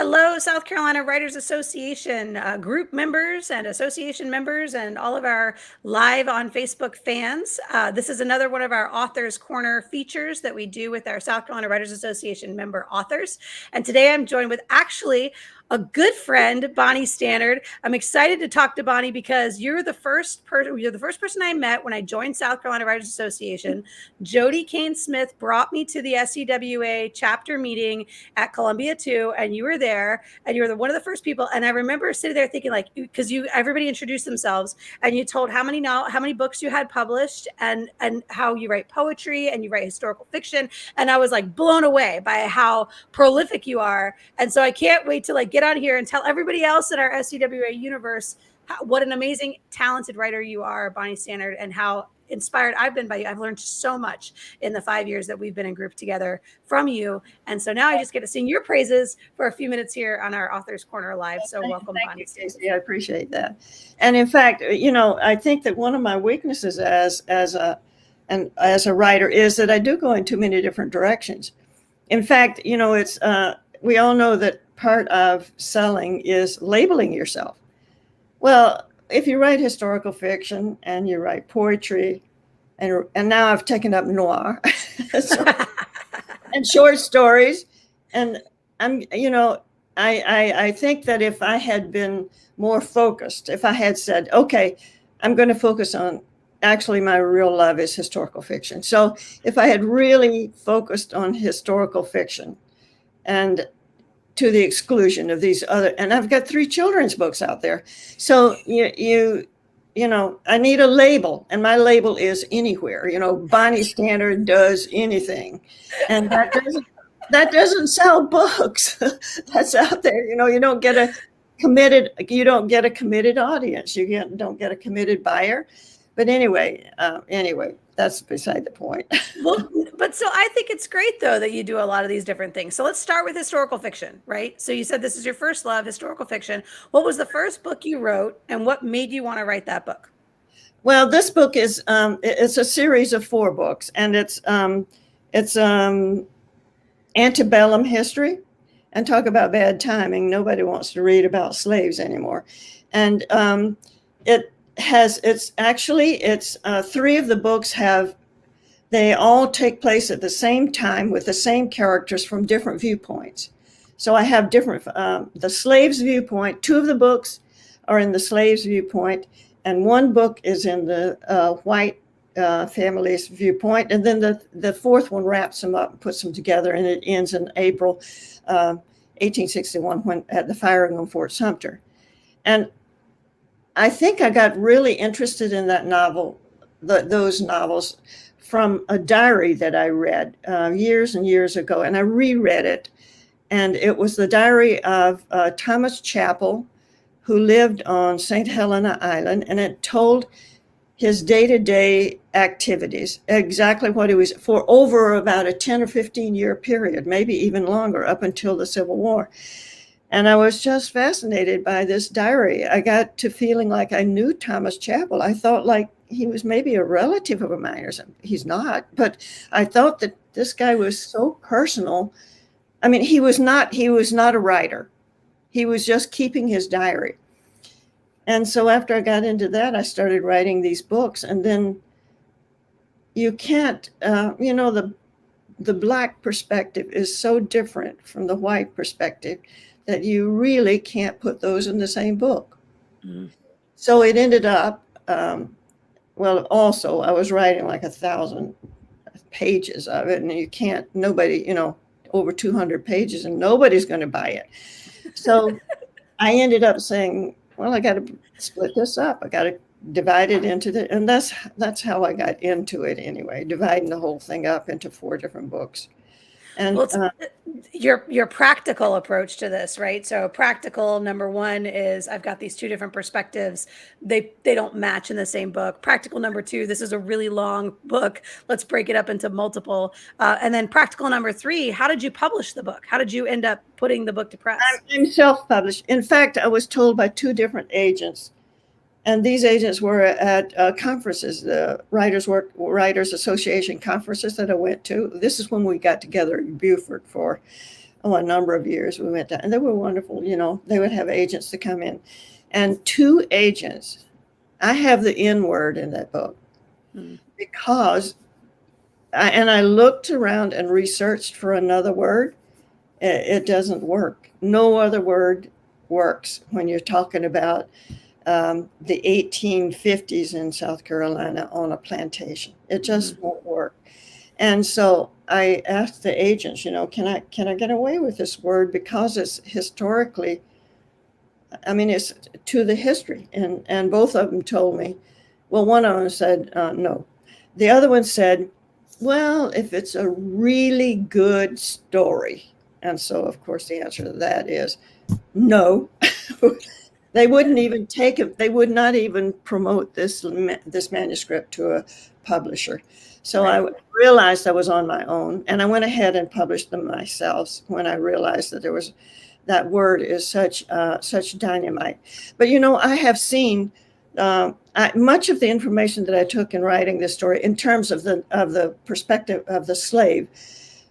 Hello, South Carolina Writers Association group members and association members and all of our live on Facebook fans. This is another one of our Authors Corner features that we do with our South Carolina Writers Association member authors. And today I'm joined with actually a good friend, Bonnie Stanard. I'm excited to talk to Bonnie because you're the first person I met when I joined South Carolina Writers Association. Jody Kane Smith brought me to the SCWA chapter meeting at Columbia 2, and you were there, and you were one of the first people. And I remember sitting there thinking, like, because everybody introduced themselves, and you told how many books you had published, and how you write poetry and you write historical fiction, and I was like blown away by how prolific you are. And so I can't wait to get on here and tell everybody else in our SCWA universe what an amazing, talented writer you are, Bonnie Stanard, and how inspired I've been by you. I've learned so much in the 5 years that we've been in group together from you. And so now I just get to sing your praises for a few minutes here on our Authors Corner Live. So welcome, Bonnie. Thank you, Casey. I appreciate that. And in fact, I think that one of my weaknesses as a writer is that I do go in too many different directions. In fact, it's we all know that part of selling is labeling yourself. Well, if you write historical fiction and you write poetry, and now I've taken up noir and short stories, and I think that if I had been more focused, if I had said, okay, I'm going to focus on, actually my real love is historical fiction. So if I had really focused on historical fiction and to the exclusion of these other, and I've got 3 children's books out there. So I need a label, and my label is anywhere. Bonnie Stanard does anything, and that doesn't sell books. That's out there. You don't get a committed audience. You don't get a committed buyer. But anyway, that's beside the point. Well, but so I think it's great, though, that you do a lot of these different things. So let's start with historical fiction, right? So you said this is your first love, historical fiction. What was the first book you wrote, and what made you want to write that book? Well, this book is it's a series of 4 books, and it's antebellum history. And talk about bad timing. Nobody wants to read about slaves anymore. And it's 3 of the books they all take place at the same time with the same characters from different viewpoints. So I have different, the slave's viewpoint. 2 of the books are in the slave's viewpoint, and 1 book is in the white family's viewpoint. And then the 4th one wraps them up and puts them together, and it ends in April 1861 when at the firing on Fort Sumter. And I think I got really interested in that novel, those novels, from a diary that I read years and years ago, and I reread it. And it was the diary of Thomas Chappell, who lived on St. Helena Island, and it told his day-to-day activities, exactly what he was, for over about a 10 or 15 year period, maybe even longer, up until the Civil War. And I was just fascinated by this diary. I got to feeling like I knew Thomas Chappell. I thought like he was maybe a relative of mine or something. He's not, but I thought that this guy was so personal. I mean, he was not a writer. He was just keeping his diary. And so after I got into that, I started writing these books. And then you can't, the Black perspective is so different from the white perspective that you really can't put those in the same book. Mm. So it ended up, also I was writing like 1,000 pages of it, and nobody, over 200 pages, and nobody's going to buy it. So I ended up saying, well, I got to split this up. I got to divide it into and that's how I got into it anyway, dividing the whole thing up into 4 different books. And your practical approach to this, right? So practical number 1 is I've got these 2 different perspectives. They don't match in the same book. Practical number 2, this is a really long book. Let's break it up into multiple. And then practical number 3, how did you publish the book? How did you end up putting the book to press? I'm self-published. In fact, I was told by 2 different agents. And these agents were at conferences, the Writers Association conferences that I went to. This is when we got together in Beaufort for a number of years. We went down, and they were wonderful. They would have agents to come in, and two agents. I have the N word in that book because I looked around and researched for another word. It doesn't work. No other word works when you're talking about the 1850s in South Carolina on a plantation. It just won't work. And so I asked the agents, can I get away with this word because it's historically, it's to the history. And both of them told me, well, one of them said no. The other one said, well, if it's a really good story. And so, of course, the answer to that is no. They wouldn't even take it. They would not even promote this manuscript to a publisher. So I realized I was on my own, and I went ahead and published them myself when I realized that that word is such dynamite. But I have seen much of the information that I took in writing this story, in terms of the perspective of the slave,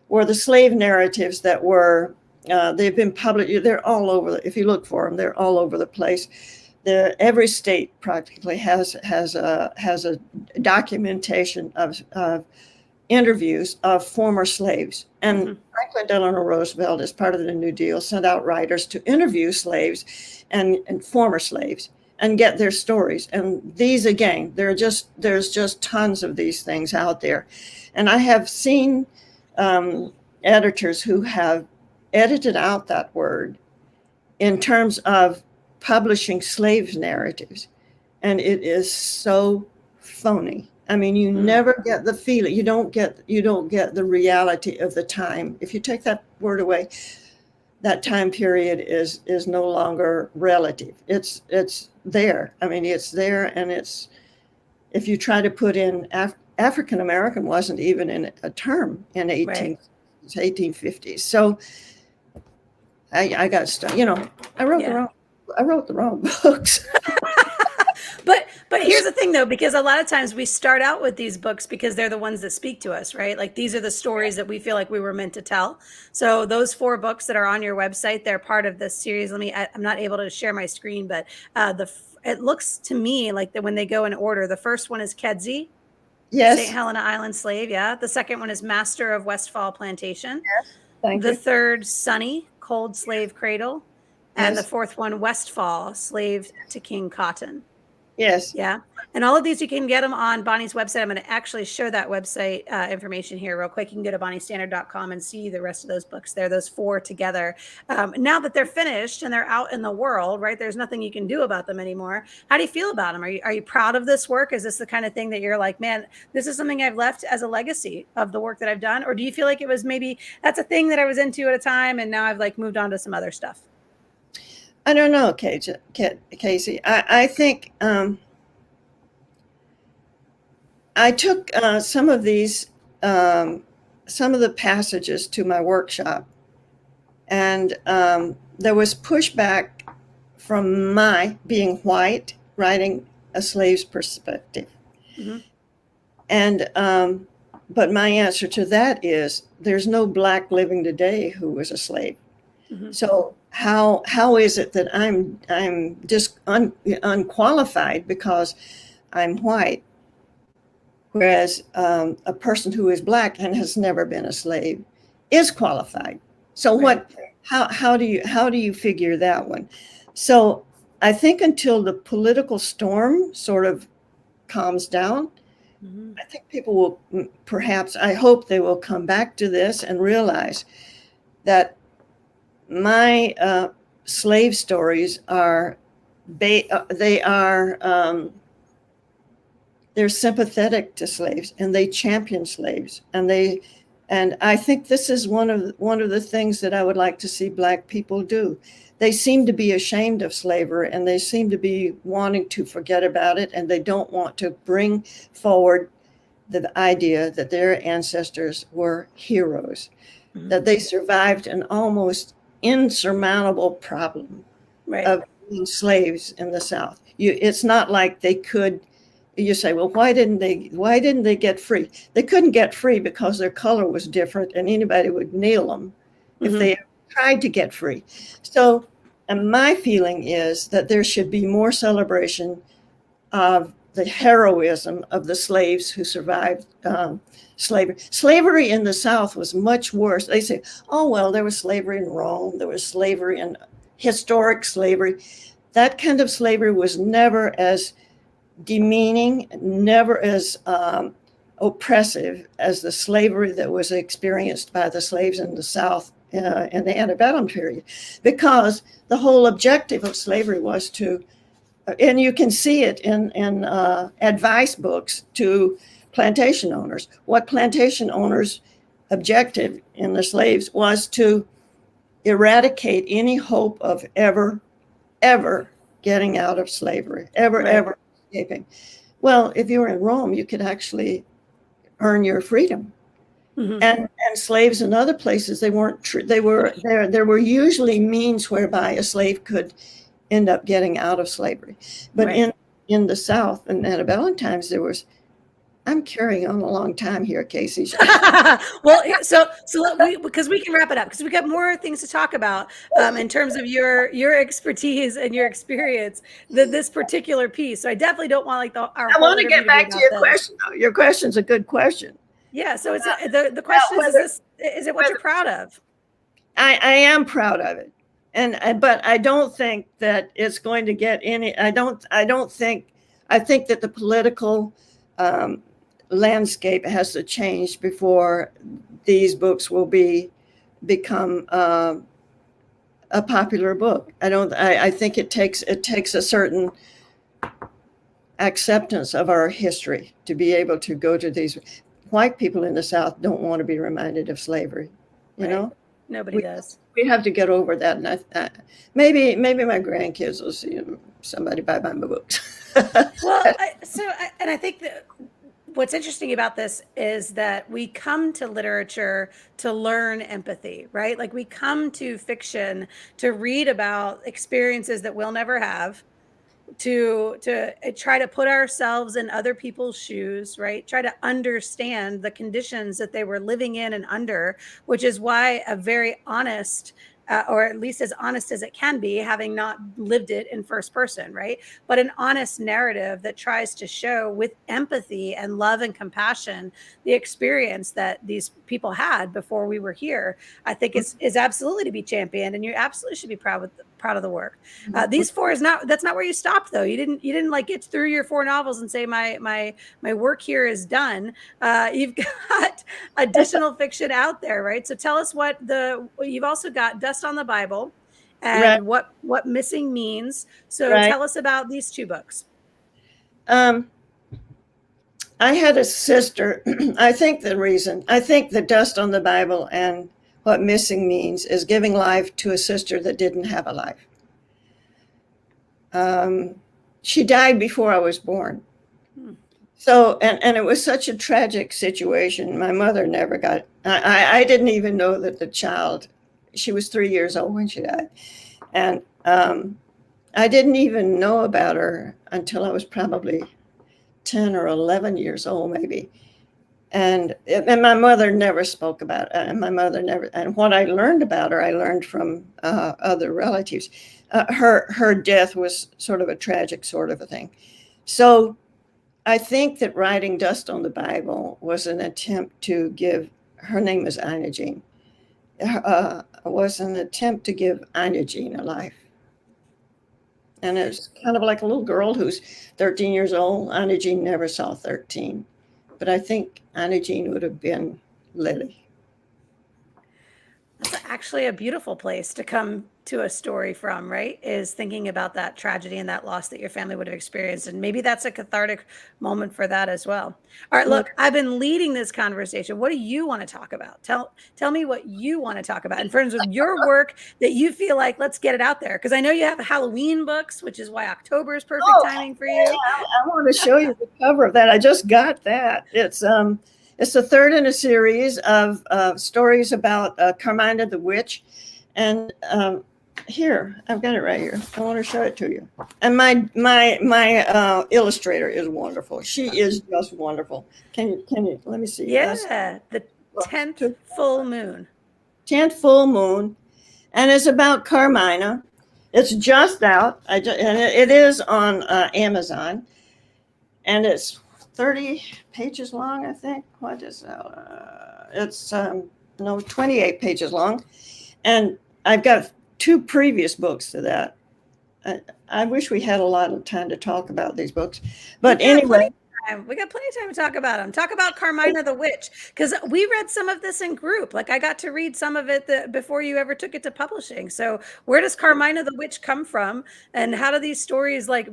were the slave narratives that were. They've been published. They're all over. If you look for them, they're all over the place. Every state practically has a documentation of interviews of former slaves. And Franklin Delano Roosevelt, as part of the New Deal, sent out writers to interview slaves and former slaves and get their stories. And these, again, there's just tons of these things out there. And I have seen editors who have edited out that word in terms of publishing slaves' narratives, and it is so phony. You never get the feeling. You don't get the reality of the time. If you take that word away, that time period is no longer relative. It's there. It's there, and it's, if you try to put in African American wasn't even in a term in 1850s. So I got stuck. I wrote the wrong books. But here's the thing, though, because a lot of times we start out with these books because they're the ones that speak to us, right? Like, these are the stories that we feel like we were meant to tell. So those 4 books that are on your website, they're part of this series. I'm not able to share my screen, but it looks to me like that when they go in order, the first one is Kedzie. Yes. St. Helena Island Slave. Yeah. The second one is Master of Westfall Plantation. Yes. Thank you. The third, Sunny, Cold Slave Cradle. And the fourth one, Westfall, Slave to King Cotton. Yes. Yeah. And all of these, you can get them on Bonnie's website. I'm going to actually show that website information here real quick. You can go to bonniestanard.com and see the rest of those books there, those 4 together. Now that they're finished and they're out in the world, right, there's nothing you can do about them anymore. How do you feel about them? Are you proud of this work? Is this the kind of thing that you're like, man, this is something I've left as a legacy of the work that I've done? Or do you feel like it was maybe that's a thing that I was into at a time and now I've like moved on to some other stuff? I don't know, Casey. I think I took some of the passages to my workshop, and there was pushback from my being white, writing a slave's perspective. And but my answer to that is there's no Black living today who was a slave. So how is it that I'm just unqualified because I'm white, whereas a person who is Black and has never been a slave is qualified? So how do you figure that one? So I think until the political storm sort of calms down, I think people will perhaps, I hope they will come back to this and realize that my slave stories are they're sympathetic to slaves, and they champion slaves, and I think this is one of the things that I would like to see Black people do. They seem to be ashamed of slavery, and they seem to be wanting to forget about it, and they don't want to bring forward the idea that their ancestors were heroes, that they survived an almost insurmountable problem of being slaves in the South. It's not like they could. You say, well, why didn't they get free? They couldn't get free because their color was different, and anybody would nail them if they tried to get free. So, and my feeling is that there should be more celebration of the heroism of the slaves who survived slavery. Slavery in the South was much worse. They say, oh, well, there was slavery in Rome, there was slavery in historic slavery. That kind of slavery was never as demeaning, never as oppressive as the slavery that was experienced by the slaves in the South in the antebellum period, because the whole objective of slavery was to, and you can see it in advice books to plantation owners. What plantation owners' objective in the slaves was to eradicate any hope of ever getting out of slavery, ever escaping. Well, if you were in Rome, you could actually earn your freedom. Mm-hmm. And slaves in other places, they weren't true. They were there were usually means whereby a slave could end up getting out of slavery. But in the South in antebellum times, there was, I'm carrying on a long time here, Casey. Well, because we can wrap it up, because we got more things to talk about in terms of your expertise and your experience than this particular piece. So I definitely don't want I want to get back to your question. Your question's a good question. Yeah. So it's the question is it what you're proud of? I am proud of it. But I don't think that it's going to get any. I think that the political landscape has to change before these books will become a popular book. I think it takes a certain acceptance of our history to be able to go to these. White people in the South don't want to be reminded of slavery, you know. Nobody does. We have to get over that, and maybe my grandkids will see somebody buy my books. Well, I think that what's interesting about this is that we come to literature to learn empathy, right? Like we come to fiction to read about experiences that we'll never have, to try to put ourselves in other people's shoes, right? Try to understand the conditions that they were living in and under, which is why a very honest, or at least as honest as it can be, having not lived it in first person, right? But an honest narrative that tries to show with empathy and love and compassion the experience that these people had before we were here, I think is absolutely to be championed, and you absolutely should be proud of the work. These four that's not where you stopped though. You didn't like get through your 4 novels and say my work here is done. You've got additional fiction out there, right? So tell us you've also got Dust on the Bible and what missing means. So tell us about these 2 books. I had a sister. I think the Dust on the Bible and what missing means is giving life to a sister that didn't have a life. She died before I was born. So, and it was such a tragic situation. My mother never got, I didn't even know that the child, she was 3 years old when she died. And I didn't even know about her until I was probably 10 or 11 years old, maybe. And my mother never spoke about it. And my mother never, and what I learned about her, I learned from other relatives. Her death was sort of a tragic sort of a thing. So I think that writing Dust on the Bible was an attempt to give, her name is Ina Jean, was an attempt to give Ina Jean a life. And it's kind of like a little girl who's 13 years old. Ina Jean never saw 13. But I think Ina Jean would have been Lily. That's actually a beautiful place to come to a story from, right? Is thinking about that tragedy and that loss that your family would have experienced. And maybe that's a cathartic moment for that as well. All right, look, I've been leading this conversation. What do you want to talk about? Tell me what you want to talk about in terms of your work that you feel like, let's get it out there. Because I know you have Halloween books, which is why October is perfect timing for you. I want to show you the cover of that. I just got that. It's the third in a series of stories about Carmina the Witch. And here, I've got it right here. I want to show it to you. And my illustrator is wonderful. She is just wonderful. Can you let me see? Yeah, the 10th full moon. 10th full moon. and it's about Carmina. It's just out, and it is on Amazon, and it's 30 pages long, I think. What is it's no 28 pages long, and I've got two previous books to that. I wish we had a lot of time to talk about these books, but anyway. We got plenty of time to talk about them. Talk about Carmina the Witch, because we read some of this in group. Like I got to read some of it before you ever took it to publishing. So where does Carmina the Witch come from, and how do these stories like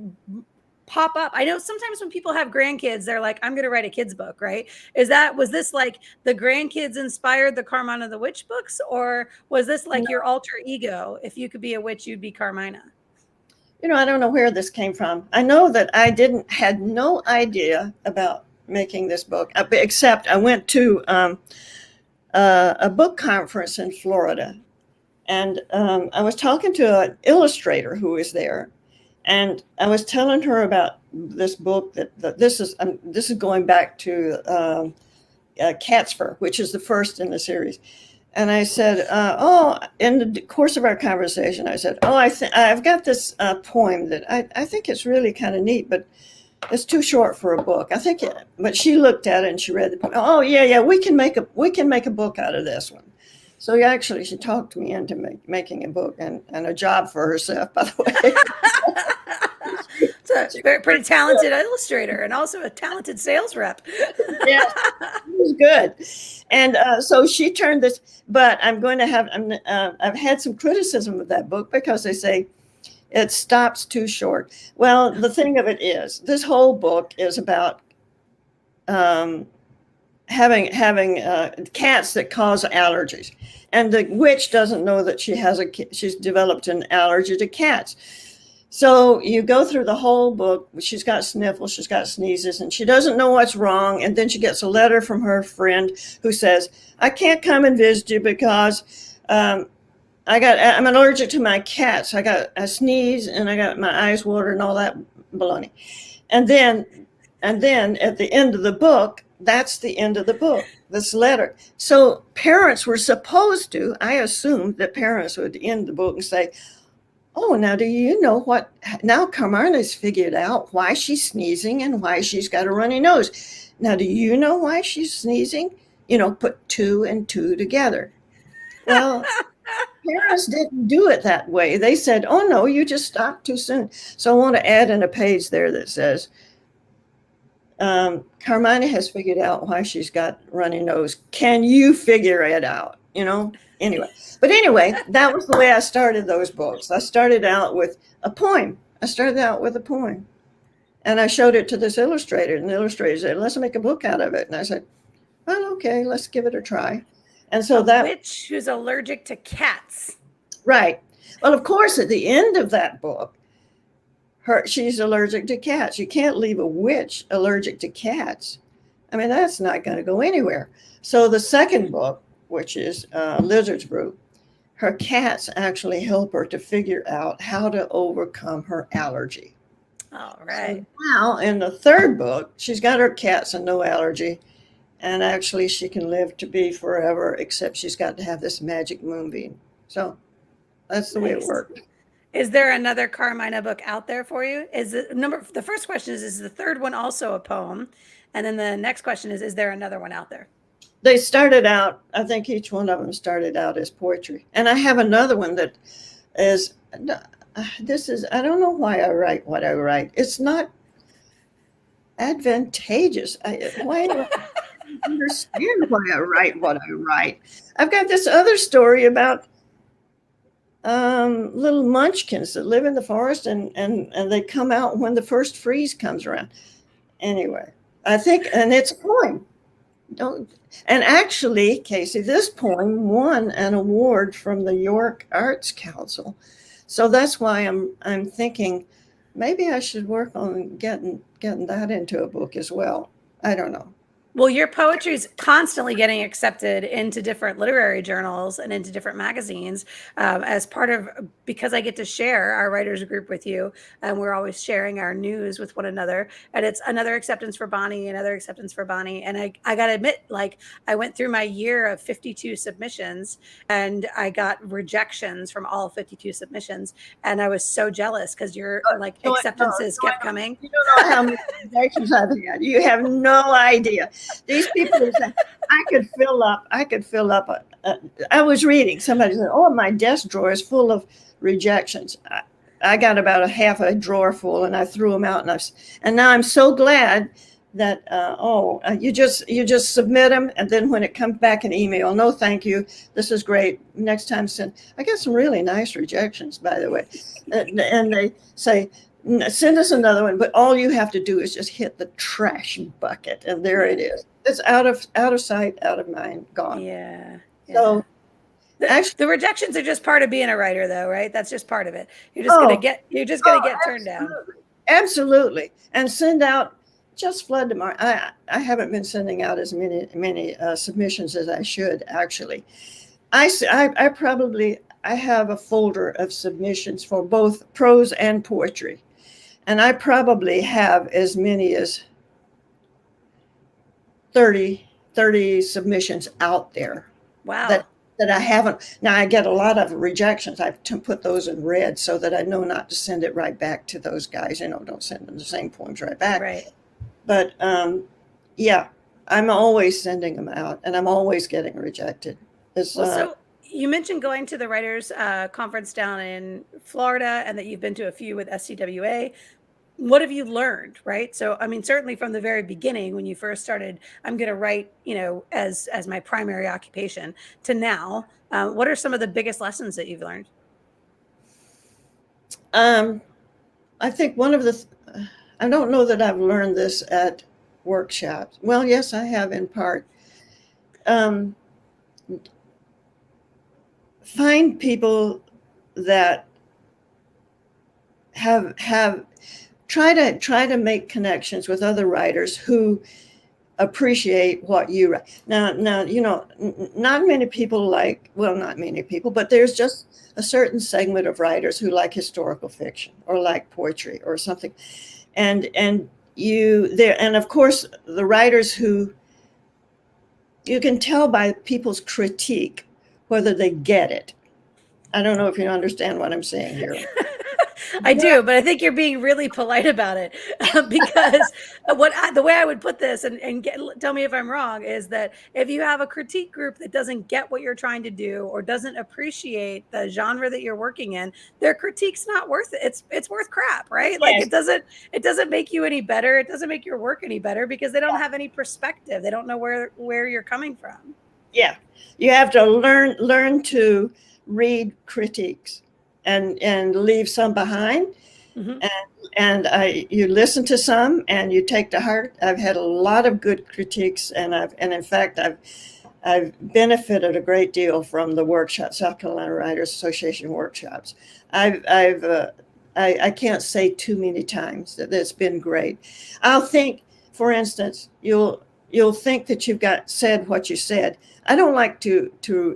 pop up? I know sometimes when people have grandkids, they're like, I'm going to write a kid's book, right? Was this like the grandkids inspired the Carmina the Witch books, or was this like your alter ego? If you could be a witch, you'd be Carmina. I don't know where this came from. I know that I had no idea about making this book, except I went to a book conference in Florida, and I was talking to an illustrator who was there, and I was telling her about this book that this is going back to Cat's Fur, which is the first in the series. And I said, in the course of our conversation, I said, I've got this poem that I think it's really kind of neat, but it's too short for a book. But she looked at it and she read the poem. Oh yeah, we can make a book out of this one. So actually, she talked me into making a book and a job for herself, by the way. It's a pretty talented illustrator and also a talented sales rep. Yeah, it was good. And so she turned this, but I've had some criticism of that book because they say it stops too short. Well, the thing of it is, this whole book is about having cats that cause allergies, and the witch doesn't know that she's developed an allergy to cats. So you go through the whole book. She's got sniffles, she's got sneezes, and she doesn't know what's wrong. And then she gets a letter from her friend who says, I can't come and visit you because I'm allergic to my cats. I got a sneeze and I got my eyes water and all that baloney. And then at the end of the book, that's the end of the book, this letter. So parents were supposed to, I assumed that parents would end the book and say, oh, now do you know what? Now Carmina's figured out why she's sneezing and why she's got a runny nose. Now, do you know why she's sneezing? Put 2 and 2 together. Well, parents didn't do it that way. They said, oh, no, you just stopped too soon. So I want to add in a page there that says, Carmina has figured out why she's got runny nose. Can you figure it out? Anyway, that was the way I started those books. I started out with a poem. And I showed it to this illustrator, and the illustrator said, let's make a book out of it. And I said, well, okay, let's give it a try. And so a witch who's allergic to cats. Right. Well, of course, at the end of that book, she's allergic to cats. You can't leave a witch allergic to cats. I mean, that's not going to go anywhere. So the second book, which is Lizard's Brew, her cats actually help her to figure out how to overcome her allergy. All right. So now in the third book, she's got her cats and no allergy. And actually she can live to be forever, except she's got to have this magic moonbeam. So that's the way it worked. Is there another Carmina book out there for you? The first question is the third one also a poem? And then the next question is there another one out there? They started out, I think each one of them started out as poetry. And I have another one that is, I don't know why I write what I write. It's not advantageous. Why do I understand why I write what I write? I've got this other story about little munchkins that live in the forest and they come out when the first freeze comes around. Anyway, I think, and it's a poem. And actually, Casey, this poem won an award from the York Arts Council. So that's why I'm thinking maybe I should work on getting that into a book as well. I don't know. Well, your poetry is constantly getting accepted into different literary journals and into different magazines as part of, because I get to share our writers group with you, and we're always sharing our news with one another. And it's another acceptance for Bonnie, another acceptance for Bonnie. And I got to admit, like, I went through my year of 52 submissions and I got rejections from all 52 submissions. And I was so jealous because your like acceptances kept coming. You don't know how many rejections I've had. You have no idea. These people are saying, I could fill up. I was reading, somebody said, oh, my desk drawer is full of rejections. I got about a half a drawer full and I threw them out. And now I'm so glad that, you just submit them. And then when it comes back an email, no, thank you. This is great. Next time send. I got some really nice rejections, by the way. And they say, send us another one, but all you have to do is just hit the trash bucket, and there it is. It's out of sight, out of mind, gone. Yeah. So actually, the rejections are just part of being a writer, though, right? That's just part of it. You're just gonna get turned down. Absolutely, and send out, just flood them. I haven't been sending out as many submissions as I should, actually. I have a folder of submissions for both prose and poetry. And I probably have as many as 30 submissions out there. Wow. That I haven't. Now I get a lot of rejections. I put those in red so that I know not to send it right back to those guys. Don't send them the same poems right back. Right. But yeah, I'm always sending them out, and I'm always getting rejected. So you mentioned going to the writers conference down in Florida, and that you've been to a few with SCWA. What have you learned, right? So, I mean, certainly from the very beginning, when you first started, I'm going to write, as my primary occupation, to now, what are some of the biggest lessons that you've learned? I think I don't know that I've learned this at workshops. Well, yes, I have in part. Find people that have try to make connections with other writers who appreciate what you write. Now, not many people not many people, but there's just a certain segment of writers who like historical fiction or like poetry or something. And of course the writers who you can tell by people's critique whether they get it. I don't know if you understand what I'm saying here. I do, but I think you're being really polite about it because the way I would put this, and tell me if I'm wrong, is that if you have a critique group that doesn't get what you're trying to do or doesn't appreciate the genre that you're working in, their critique's not worth it. It's worth crap, right? Yes. Like it doesn't make you any better. It doesn't make your work any better because they don't have any perspective. They don't know where you're coming from. Yeah, you have to learn to read critiques and leave some behind. Mm-hmm. And you listen to some and you take to heart. I've had a lot of good critiques, and in fact I've benefited a great deal from the workshops, South Carolina Writers Association workshops. I can't say too many times that it's been great. I'll think, for instance, you'll think that you've said what you said. I don't like to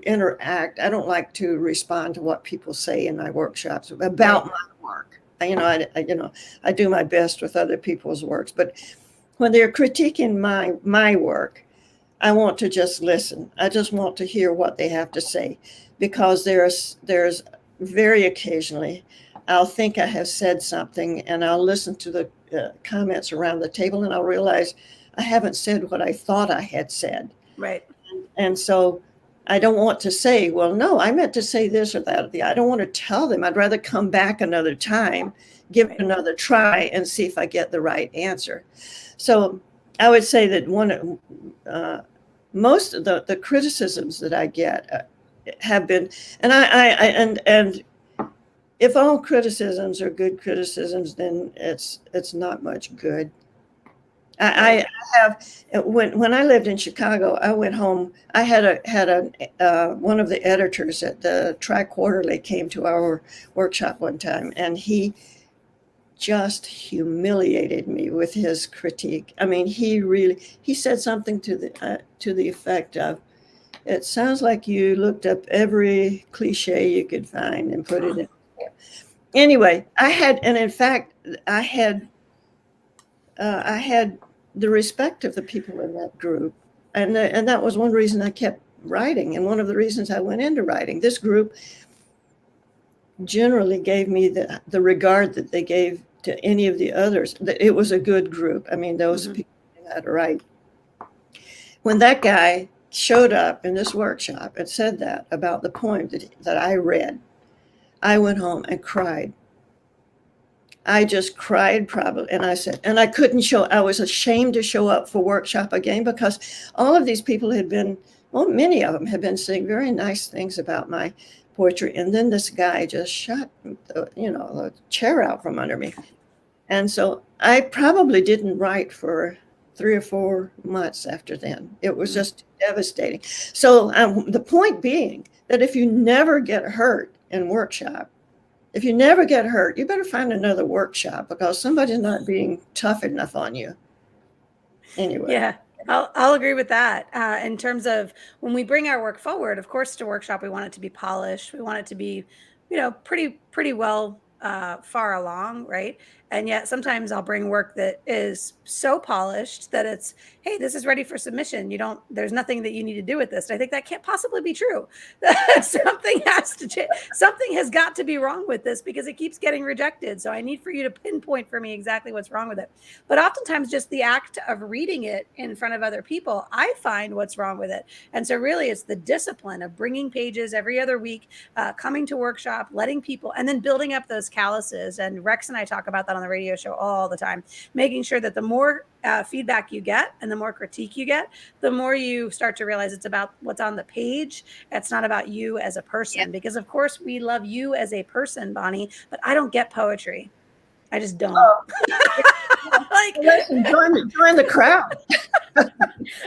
interact. I don't like to respond to what people say in my workshops about my work. I do my best with other people's works, but when they're critiquing my work, I want to just listen. I just want to hear what they have to say, because there's very occasionally I'll think I have said something, and I'll listen to the comments around the table, and I'll realize I haven't said what I thought I had said. Right. And so I don't want to say, well, no, I meant to say this or that. I don't want to tell them. I'd rather come back another time, give it another try, and see if I get the right answer. So I would say that most of the criticisms that I get have been, and if all criticisms are good criticisms, then it's not much good. I have, when I lived in Chicago, I went home. I had one of the editors at the Tri-Quarterly came to our workshop one time, and he just humiliated me with his critique. I mean, he said something to the effect of, "It sounds like you looked up every cliche you could find and put it in." Anyway, in fact, I had the respect of the people in that group, and that was one reason I kept writing, and one of the reasons I went into writing. This group generally gave me the regard that they gave to any of the others. It was a good group. I mean, those people knew how to write. When that guy showed up in this workshop and said that about the poem that I read, I went home and cried. I just cried probably. And I said, and I was ashamed to show up for workshop again, because all of these people many of them had been saying very nice things about my poetry. And then this guy just shot the chair out from under me. And so I probably didn't write for 3 or 4 months after then. It was just devastating. So the point being that if you never get hurt in workshop, if you never get hurt, you better find another workshop, because somebody's not being tough enough on you. Anyway. Yeah, I'll agree with that. In terms of when we bring our work forward, of course, to workshop, we want it to be polished. We want it to be, pretty well far along, right? And yet sometimes I'll bring work that is so polished that it's, hey, this is ready for submission. There's nothing that you need to do with this. And I think that can't possibly be true. Something has to change. Something has got to be wrong with this, because it keeps getting rejected. So I need for you to pinpoint for me exactly what's wrong with it. But oftentimes just the act of reading it in front of other people, I find what's wrong with it. And so really it's the discipline of bringing pages every other week, coming to workshop, letting people, and then building up those calluses. And Rex and I talk about that on the radio show all the time, making sure that the more feedback you get and the more critique you get, the more you start to realize it's about what's on the page. It's not about you as a person, because of course we love you as a person, Bonnie, but I don't get poetry. I just don't. Listen, join the crowd.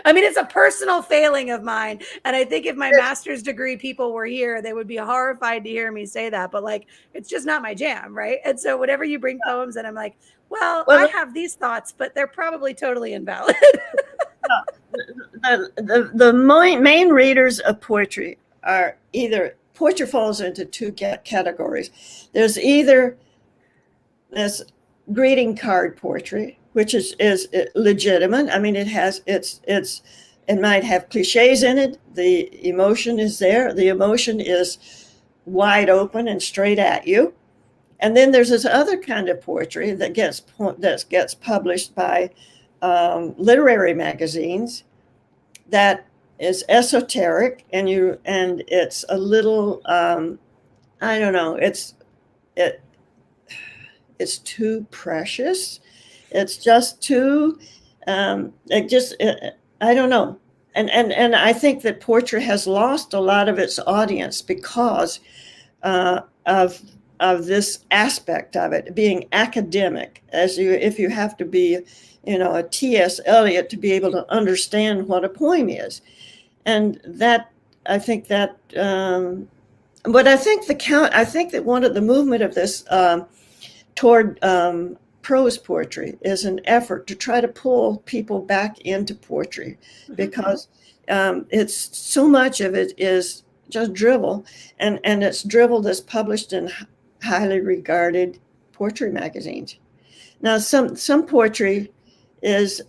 I mean, it's a personal failing of mine. And I think if my master's degree people were here, they would be horrified to hear me say that. But it's just not my jam, right? And so whenever you bring poems and I'm like, well, I have these thoughts, but they're probably totally invalid. The main readers of poetry are poetry falls into 2 categories. There's either this greeting card poetry, which is legitimate. I mean, it might have cliches in it. The emotion is there. The emotion is wide open and straight at you. And then there's this other kind of poetry that gets published by literary magazines, that is esoteric, and it's a little I don't know. It's too precious. It's just too. I don't know. And I think that poetry has lost a lot of its audience because of this aspect of it being academic, if you have to be, a T.S. Eliot to be able to understand what a poem is. And that, I think that, but I think that one of the movement of this toward prose poetry is an effort to try to pull people back into poetry, because it's so much of it is just drivel, and it's drivel that's published in highly regarded poetry magazines. Now, some poetry is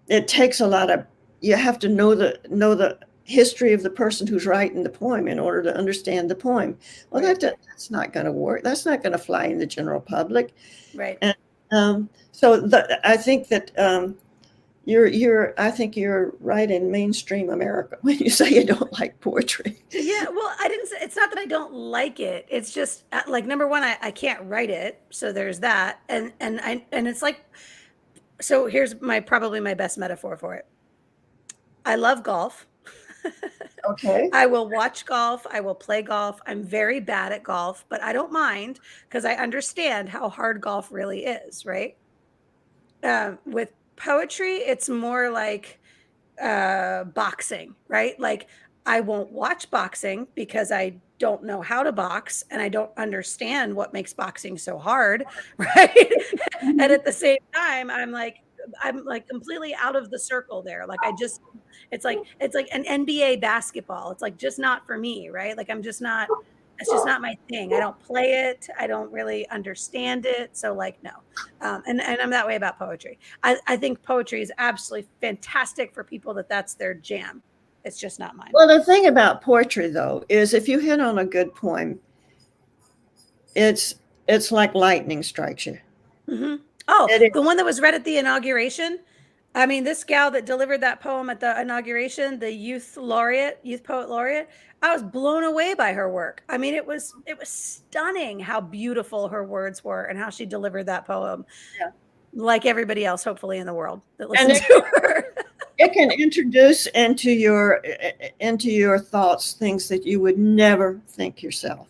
it takes a lot of, you have to know the history of the person who's writing the poem in order to understand the poem. Well, that's not going to work. That's not going to fly in the general public. Right. And I think that I think you're right in mainstream America when you say you don't like poetry. Yeah, well, I didn't say, it's not that I don't like it. It's just number one, I can't write it, so there's that, and it's so here's probably my best metaphor for it. I love golf. Okay. I will watch golf. I will play golf. I'm very bad at golf, but I don't mind, because I understand how hard golf really is, right? With poetry, it's more like boxing, right? I won't watch boxing because I don't know how to box and I don't understand what makes boxing so hard, right? And at the same time, I'm like completely out of the circle there. Like I just it's like an NBA basketball. It's like just not for me, right? Like I'm just not it's just not my thing. I don't play it. I don't really understand it. So like no. And I'm that way about poetry. I think poetry is absolutely fantastic for people that's their jam. It's just not mine. Well, the thing about poetry, though, is if you hit on a good poem, it's it's like lightning strikes you. Mm-hmm. Oh, It is. the one that was read at the inauguration. I mean, this gal that delivered that poem at the inauguration, the youth poet laureate, I was blown away by her work. I mean, it was stunning how beautiful her words were and how she delivered that poem, Yeah. like everybody else, hopefully, in the world that And listened to her. it can introduce into your thoughts things that you would never think yourself.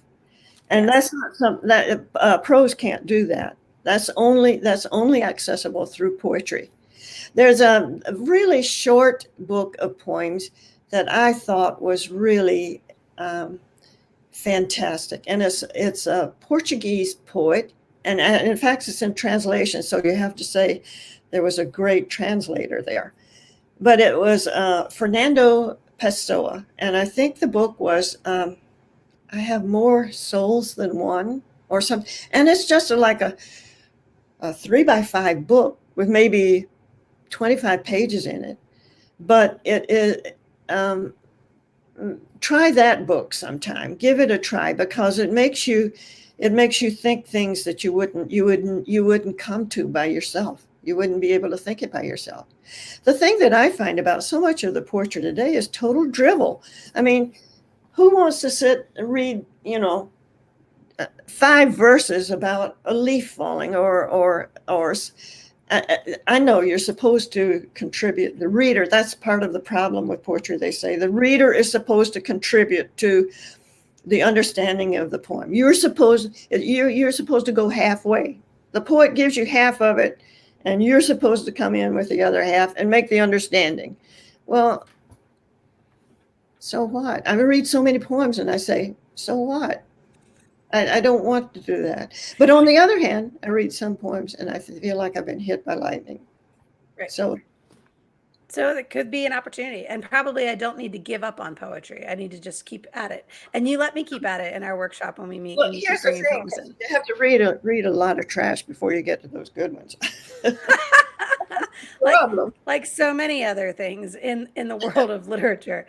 And Yes. that's not something that prose can't do that. That's only accessible through poetry. There's a really short book of poems that I thought was really fantastic, and it's a Portuguese poet, and in fact it's in translation, so you have to say there was a great translator there. But it was Fernando Pessoa, and I think the book was I have more souls than one or something, and it's just like a 3 by 5 book with maybe 25 pages in it. But it is try that book sometime. Give it a try because it makes you think things that you wouldn't come to by yourself. You wouldn't be able to think it by yourself. The thing that I find about so much of the poetry today is total drivel. I mean, who wants to sit and read, 5 verses about a leaf falling or I know you're supposed to contribute. The reader, that's part of the problem with poetry, they say. The reader is supposed to contribute to the understanding of the poem. You're supposed to go halfway. The poet gives you half of it, and you're supposed to come in with the other half and make the understanding. Well, so what? I read so many poems and I say, so what? I don't want to do that. But on the other hand, I read some poems and I feel like I've been hit by lightning. Right. So it could be an opportunity. And probably I don't need to give up on poetry. I need to just keep at it. And you let me keep at it in our workshop when we meet well, and you keep here's the bringing thing: poems in. you have to read a lot of trash before you get to those good ones. Problem. like so many other things in the world of literature.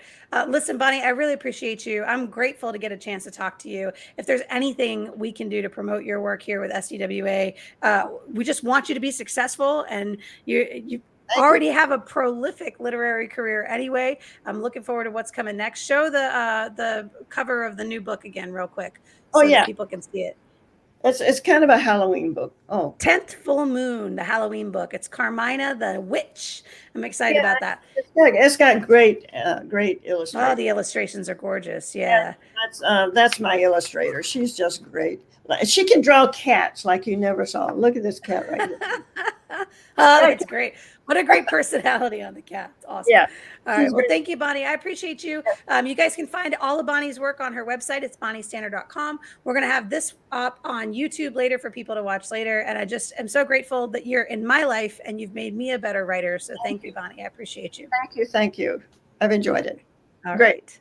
Listen, Bonnie, I really appreciate you. I'm grateful to get a chance to talk to you. If there's anything we can do to promote your work here with SDWA, we just want you to be successful, and you already have a prolific literary career anyway. I'm looking forward to what's coming next. Show the cover of the new book again real quick Oh so yeah, that people can see it. it's kind of a Halloween book. Oh, 10th Full Moon, the Halloween book. It's Carmina the Witch. I'm excited yeah, about that. it's got great Oh, illustrations. the illustrations are gorgeous. Yeah. That's my illustrator. She's just great. She can draw cats like you never saw. Look at this cat right here. Oh, that's great. What a great personality on the cat. It's awesome. Yeah. All right. Well, thank you, Bonnie. I appreciate you. You guys can find all of Bonnie's work on her website. It's bonniestanard.com. We're going to have this up on YouTube later for people to watch later. And I just am so grateful that you're in my life and you've made me a better writer. So thank you, Bonnie. I appreciate you. Thank you. Thank you. I've enjoyed it. All Great. right.